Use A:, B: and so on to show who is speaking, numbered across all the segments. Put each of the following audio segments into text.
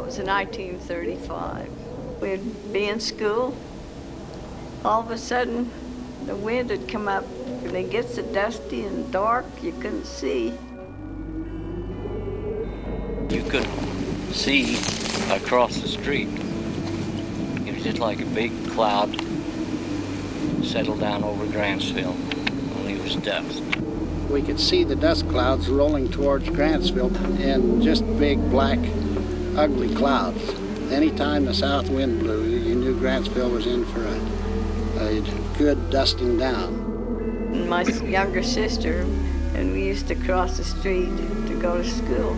A: was in 1935. We'd be in school. All of a sudden, the wind had come up, and it gets so dusty and dark, you couldn't see.
B: You couldn't see across the street. It was just like a big cloud settled down over Grantsville, only it was dust.
C: We could see the dust clouds rolling towards Grantsville, and just big, black, ugly clouds. Anytime the south wind blew, you knew Grantsville was in for a good dusting down.
A: And my younger sister, and we used to cross the street to go to school,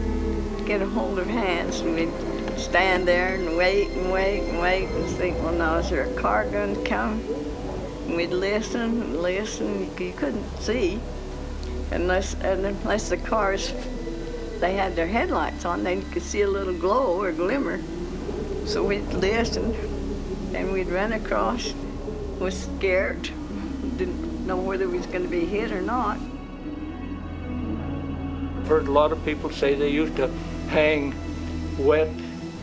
A: to get a hold of hands, and we'd stand there and wait and wait and wait and think, well, now, is there a car going to come? And we'd listen and listen. You couldn't see unless the cars, they had their headlights on, then you could see a little glow or glimmer. So we'd listen, and we'd run across, was scared, didn't know whether we was going to be hit or not.
D: I've heard a lot of people say they used to hang wet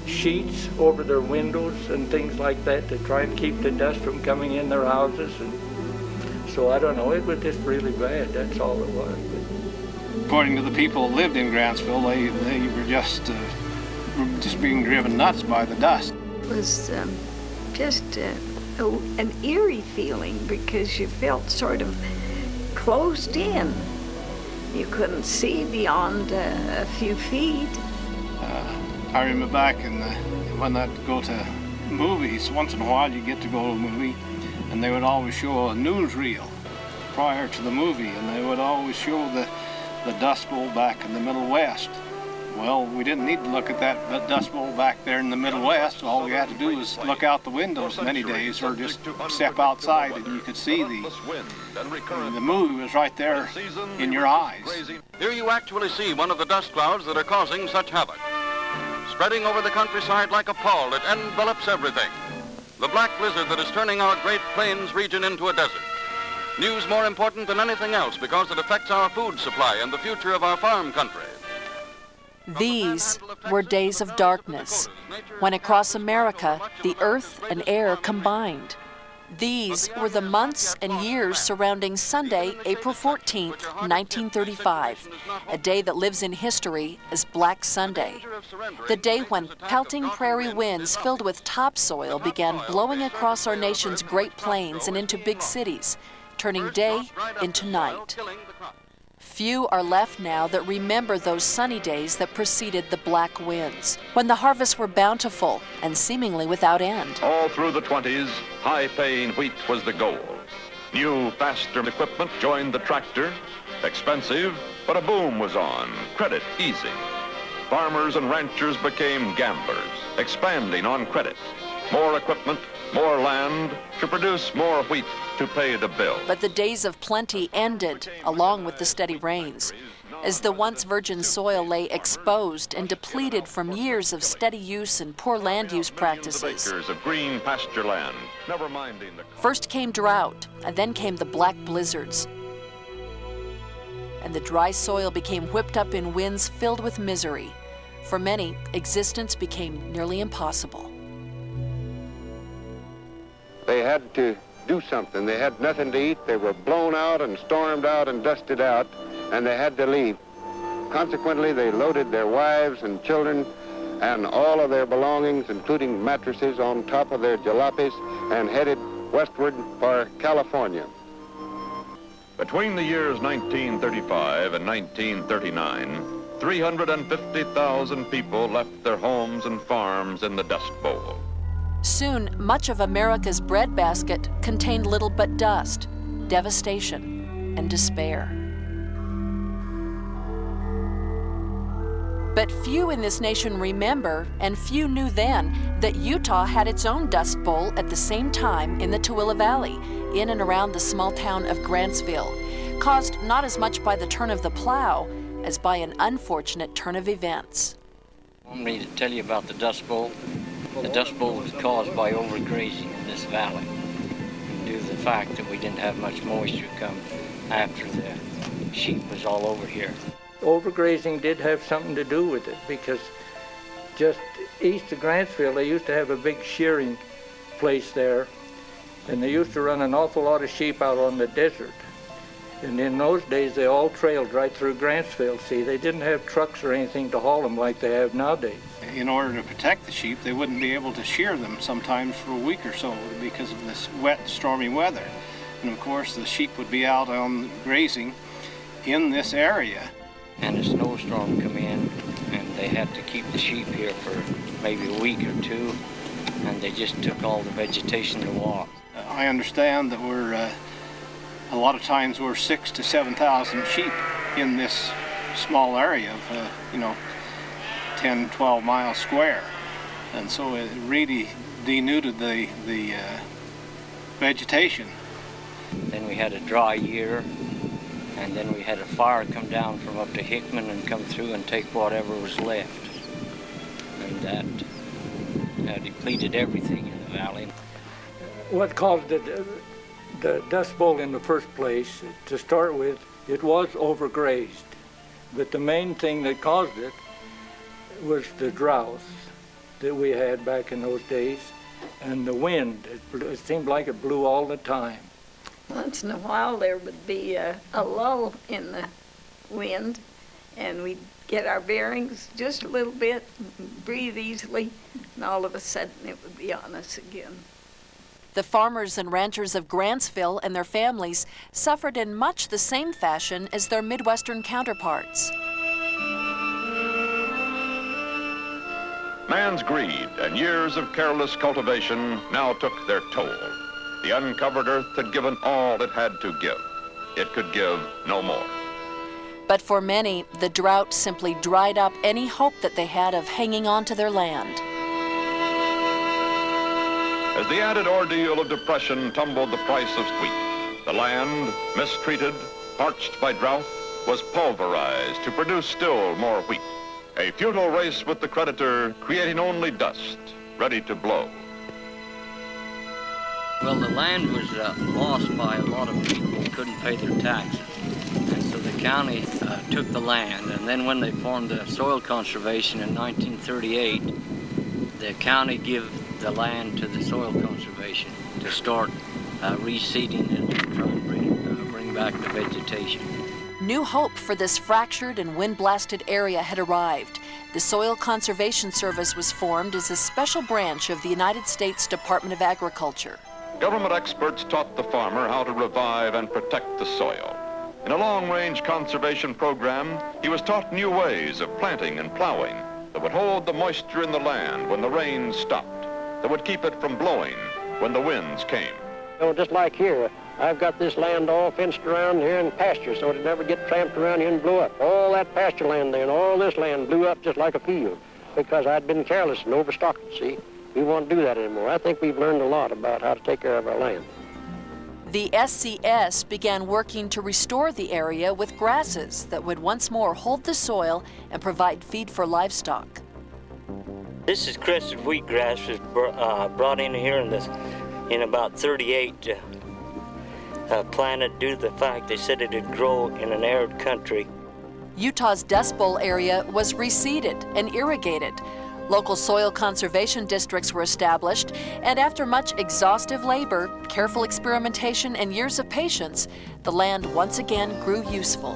D: sheets over their windows and things like that to try and keep the dust from coming in their houses. And so I don't know, it was just really bad, that's all it was.
E: According to the people who lived in Grantsville, they were just being driven nuts by the dust.
F: It was just an eerie feeling because you felt sort of closed in. You couldn't see beyond a few feet.
E: I remember back when I'd go to movies, once in a while you get to go to a movie, and they would always show a newsreel prior to the movie, and they would always show the Dust Bowl back in the Middle West. Well, we didn't need to look at that Dust Bowl back there in the Middle West. All we had to do was look out the windows many days, or just step outside, and you could see the movie was right there in your eyes.
G: Here you actually see one of the dust clouds that are causing such havoc. Spreading over the countryside like a pall, it envelops everything. The black blizzard that is turning our Great Plains region into a desert. News more important than anything else because it affects our food supply and the future of our farm country.
H: These were days of darkness, when across America, the earth and air combined. These were the months and years surrounding Sunday, April 14th, 1935, a day that lives in history as Black Sunday. The day when pelting prairie winds filled with topsoil began blowing across our nation's Great Plains and into big cities, turning day into night. Few are left now that remember those sunny days that preceded the black winds, when the harvests were bountiful and seemingly without end.
I: All through the 20s, high-paying wheat was the goal. New, faster equipment joined the tractor. Expensive, but a boom was on. Credit easy. Farmers and ranchers became gamblers, expanding on credit. More equipment, more land to produce more wheat to pay the bill.
H: But the days of plenty ended, along with the steady rains, as the once virgin soil lay exposed and depleted from years of steady use and poor land use practices.
I: Acres of green pasture land, never minding the...
H: First came drought, and then came the black blizzards. And the dry soil became whipped up in winds filled with misery. For many, existence became nearly impossible.
J: They had to do something. They had nothing to eat. They were blown out and stormed out and dusted out, and they had to leave. Consequently, they loaded their wives and children and all of their belongings, including mattresses, on top of their jalopies and headed westward for California.
I: Between the years 1935 and 1939, 350,000 people left their homes and farms in the Dust Bowl.
H: Soon, much of America's breadbasket contained little but dust, devastation, and despair. But few in this nation remember, and few knew then, that Utah had its own Dust Bowl at the same time in the Tooele Valley, in and around the small town of Grantsville, caused not as much by the turn of the plow as by an unfortunate turn of events.
B: I want me to tell you about the Dust Bowl. The Dust Bowl was caused by overgrazing in this valley, due to the fact that we didn't have much moisture come after the sheep was all over here.
D: Overgrazing did have something to do with it because just east of Grantsville, they used to have a big shearing place there, and they used to run an awful lot of sheep out on the desert. And in those days, they all trailed right through Grantsville. See, they didn't have trucks or anything to haul them like they have nowadays.
E: In order to protect the sheep, they wouldn't be able to shear them sometimes for a week or so because of this wet, stormy weather. And of course, the sheep would be out on grazing in this area.
B: And a snowstorm come in, and they had to keep the sheep here for maybe a week or two, and they just took all the vegetation to walk.
E: I understand that a lot of times we're 6,000 to 7,000 sheep in this small area of, 10, 12 miles square. And so it really denuded the vegetation.
B: Then we had a dry year, and then we had a fire come down from up to Hickman and come through and take whatever was left. And that depleted everything in the valley.
D: What caused the Dust Bowl in the first place, to start with, it was overgrazed. But the main thing that caused it was the drought that we had back in those days, and the wind. It seemed like it blew all the time.
F: Once in a while there would be a lull in the wind, and we'd get our bearings just a little bit, breathe easily, and all of a sudden it would be on us again.
H: The farmers and ranchers of Grantsville and their families suffered in much the same fashion as their Midwestern counterparts.
I: Man's greed and years of careless cultivation now took their toll. The uncovered earth had given all it had to give. It could give no more.
H: But for many, the drought simply dried up any hope that they had of hanging on to their land.
I: As the added ordeal of depression tumbled the price of wheat, the land, mistreated, parched by drought, was pulverized to produce still more wheat. A futile race with the creditor, creating only dust, ready to blow.
B: Well, the land was lost by a lot of people who couldn't pay their taxes. And so the county took the land, and then when they formed the Soil Conservation in 1938, the county gave the land to the Soil Conservation to start reseeding it and try and bring back the vegetation.
H: New hope for this fractured and wind-blasted area had arrived. The Soil Conservation Service was formed as a special branch of the United States Department of Agriculture.
I: Government experts taught the farmer how to revive and protect the soil. In a long-range conservation program, he was taught new ways of planting and plowing that would hold the moisture in the land when the rains stopped, that would keep it from blowing when the winds came.
K: Just like here, I've got this land all fenced around here in pasture so it never get tramped around here and blew up. All that pasture land there and all this land blew up just like a field because I'd been careless and overstocked it, see? We won't do that anymore. I think we've learned a lot about how to take care of our land.
H: The SCS began working to restore the area with grasses that would once more hold the soil and provide feed for livestock.
L: This is crested wheatgrass was brought in here in about 38, planted due to the fact they said it would grow in an arid country.
H: Utah's Dust Bowl area was reseeded and irrigated. Local soil conservation districts were established, and after much exhaustive labor, careful experimentation, and years of patience, the land once again grew useful.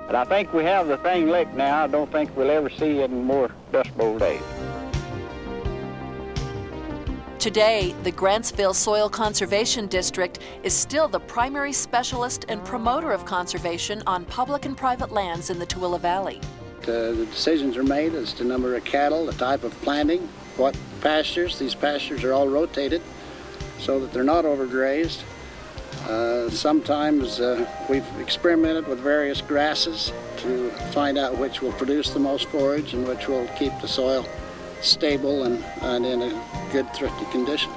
K: But I think we have the thing licked now. I don't think we'll ever see any more Dust Bowl days.
H: Today, the Grantsville Soil Conservation District is still the primary specialist and promoter of conservation on public and private lands in the Tooele Valley.
C: The decisions are made as to number of cattle, the type of planting, what pastures. These pastures are all rotated so that they're not overgrazed. Sometimes we've experimented with various grasses to find out which will produce the most forage and which will keep the soil stable and in a good, thrifty condition.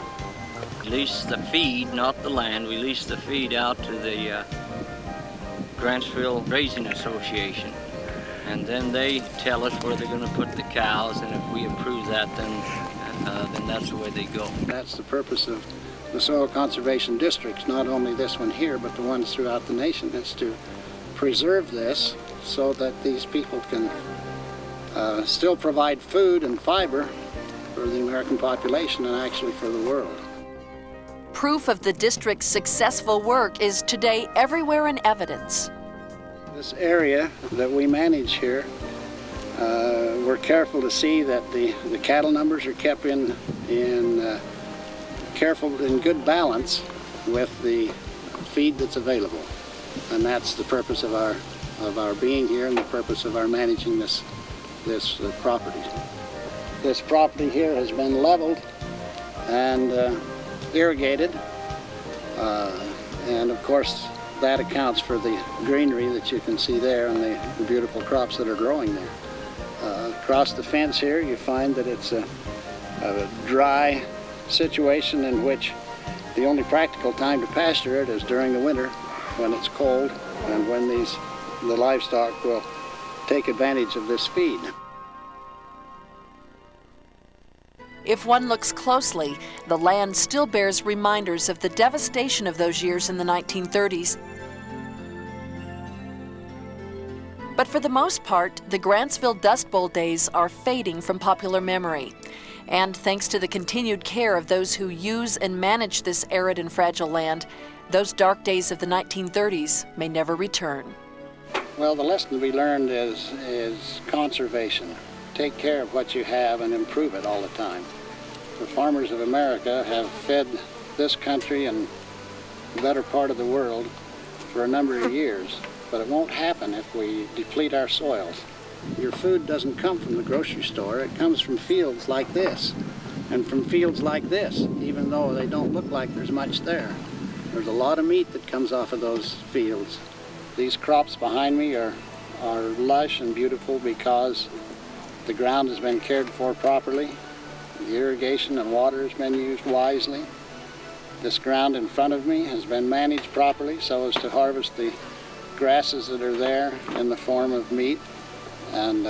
B: We lease the feed, not the land. We lease the feed out to the Grantsville Grazing Association. And then they tell us where they're going to put the cows, and if we approve that, then that's the way they go.
C: That's the purpose of the soil conservation districts, not only this one here, but the ones throughout the nation, is to preserve this so that these people can still provide food and fiber for the American population and actually for the world.
H: Proof of the district's successful work is today everywhere in evidence.
C: This area that we manage here, we're careful to see that the cattle numbers are kept in good balance with the feed that's available, and that's the purpose of our being here and the purpose of our managing this property. This property here has been leveled and irrigated, and of course that accounts for the greenery that you can see there and the beautiful crops that are growing there. Across the fence here you find that it's a dry situation in which the only practical time to pasture it is during the winter when it's cold and when the livestock will take advantage of this feed.
H: If one looks closely, the land still bears reminders of the devastation of those years in the 1930s. But for the most part, the Grantsville Dustbowl days are fading from popular memory. And thanks to the continued care of those who use and manage this arid and fragile land, those dark days of the 1930s may never return.
C: Well, the lesson we learned is conservation. Take care of what you have and improve it all the time. The farmers of America have fed this country and the better part of the world for a number of years, but it won't happen if we deplete our soils. Your food doesn't come from the grocery store, it comes from fields like this, and from fields like this, even though they don't look like there's much there. There's a lot of meat that comes off of those fields. These crops behind me are lush and beautiful because the ground has been cared for properly. The irrigation and water has been used wisely. This ground in front of me has been managed properly so as to harvest the grasses that are there in the form of meat, and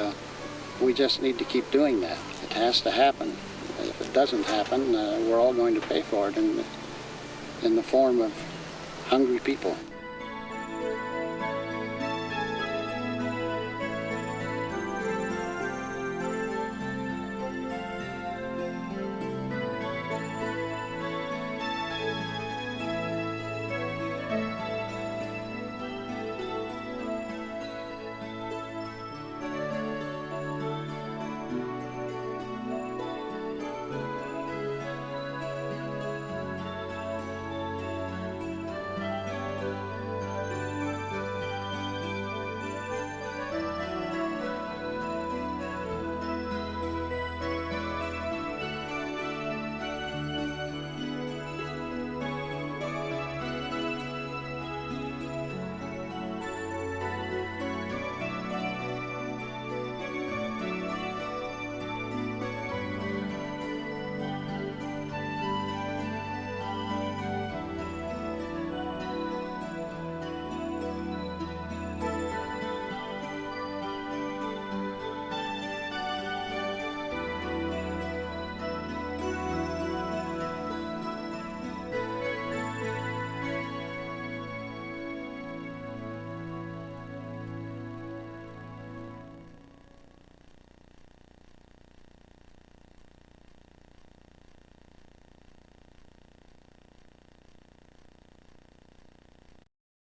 C: we just need to keep doing that. It has to happen. If it doesn't happen, we're all going to pay for it in the form of hungry people.